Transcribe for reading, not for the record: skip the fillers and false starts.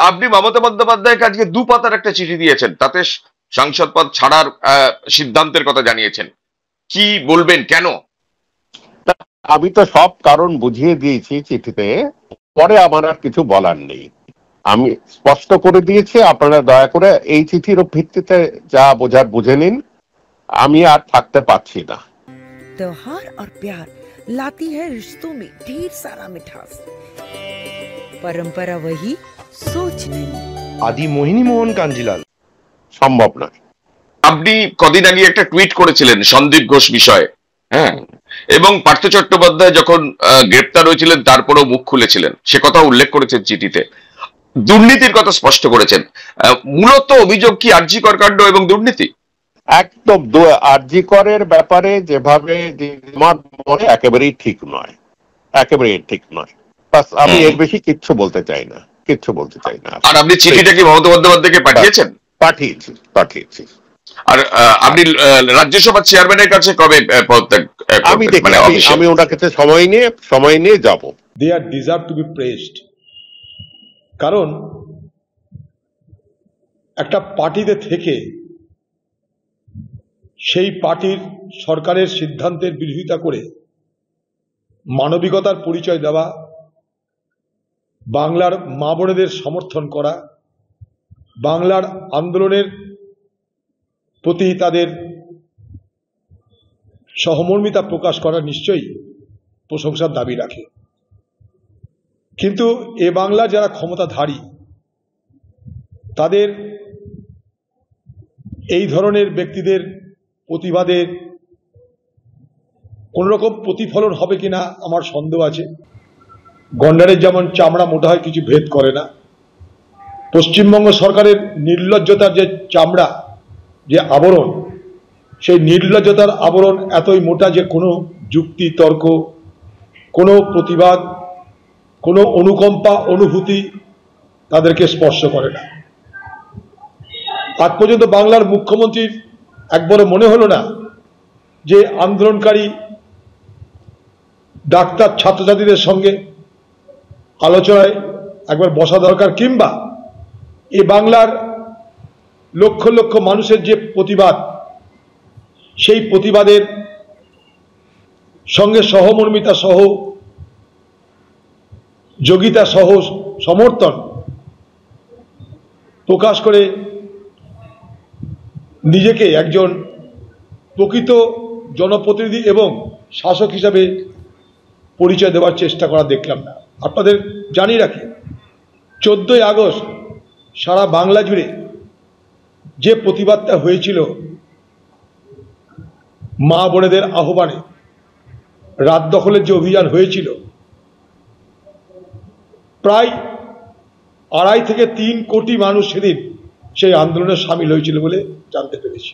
আপনি মমতা বন্দ্যোপাধ্যায়কে আজকে 2 পাতার একটা চিঠি দিয়েছেন, তাতে সাংসদ পদ ছাড়ার সিদ্ধান্তের কথা জানিয়েছেন। কি বলবেন, কেন? আমি তো সব কারণ বুঝিয়ে দিয়েছি চিঠিতে, পরে আমার আর কিছু বলার নেই। আমি স্পষ্ট করে দিয়েছি, আপনারা দয়া করে এই চিঠির ভিত্তিতে যা বোঝার বুঝে নিন। আমি আর থাকতে পারছি না। त्योहार और प्यार लाती है रिश्तों में ढेर सारा मिठास। परंपरा वही, सोच नहीं। आदि मोहिनी मोहन कांजीलाल। সম্ভব নয়। আপনি কদিন আগে একটা টুইট করেছিলেন সন্দীপ ঘোষ বিষয়ে, হ্যাঁ, এবং পার্থ চট্টোপাধ্যায় যখন গ্রেপ্তার হয়েছিলেন তারপরেও মুখ খুলেছিলেন, সে কথা উল্লেখ করেছেন চিঠিতে। দুর্নীতির কথা স্পষ্ট করেছেন। মূলত অভিযোগ কি আরজি কর কাণ্ড এবং দুর্নীতি? একদম আরজি করের ব্যাপারে যেভাবে আমার মনে একেবারেই ঠিক নয়, একেবারেই ঠিক নয়। বাস, আমি এর বেশি কিচ্ছু বলতে চাই না, কিচ্ছু বলতে চাই না। আর আপনি চিঠিটা কি মমতা বন্দ্যোপাধ্যায়কে পাঠিয়েছেন? পাঠিয়েছি, পাঠিয়েছি। আর আপনি রাজ্যসভার চেয়ারম্যানের কাছে কবে পদত্যাগ? আমি দেখি, আমি ওনার কাছে সময় নিয়ে যাব। দে আর ডিজার্ভ টু বি প্রেজড। কারণ একটা পার্টিতে থেকে সেই পার্টির সরকারের সিদ্ধান্তের বিরোধিতা করে মানবিকতার পরিচয় দেওয়া, বাংলার মা বোনেদের সমর্থন করা, বাংলার আন্দোলনের প্রতি তাদের সহমর্মিতা প্রকাশ করা নিশ্চয়ই প্রশংসার দাবি রাখে। কিন্তু এ বাংলার যারা ক্ষমতাধারী, তাদের এই ধরনের ব্যক্তিদের প্রতিবাদের কোনোরকম প্রতিফলন হবে কিনা আমার সন্দেহ আছে। গন্ডারের যেমন চামড়া মোটা হয়, কিছু ভেদ করে না। পশ্চিমবঙ্গ সরকারের নির্লজ্জতার যে চামড়া, যে আবরণ, সেই নির্লজ্জতার আবরণ এতই মোটা যে কোনো যুক্তি তর্ক, কোনো প্রতিবাদ, কোনো অনুকম্পা অনুভূতি তাদেরকে স্পর্শ করে না। আজ পর্যন্ত বাংলার মুখ্যমন্ত্রীর একবারও মনে হলো না যে আন্দোলনকারী ডাক্তার ছাত্রছাত্রীদের সঙ্গে আলোচনায় একবার বসা দরকার, কিংবা এই বাংলার লক্ষ লক্ষ মানুষের যে প্রতিবাদ, সেই প্রতিবাদের সঙ্গে সহমর্মিতা সহ, যোগিতা সহ সমর্থন প্রকাশ করে নিজেকে একজন প্রকৃত জনপ্রতিনিধি এবং শাসক হিসাবে পরিচয় দেওয়ার চেষ্টা করা দেখলাম না। আপনাদের জানিয়ে রাখি, 14ই আগস্ট সারা বাংলা জুড়ে যে প্রতিবাদটা হয়েছিল মা বোনেদের আহ্বানে, রাত দখলের যে অভিযান হয়েছিল, প্রায় 2.5 থেকে 3 কোটি মানুষ সেদিন সেই আন্দোলনে সামিল হয়েছিল বলে জানতে পেরেছি।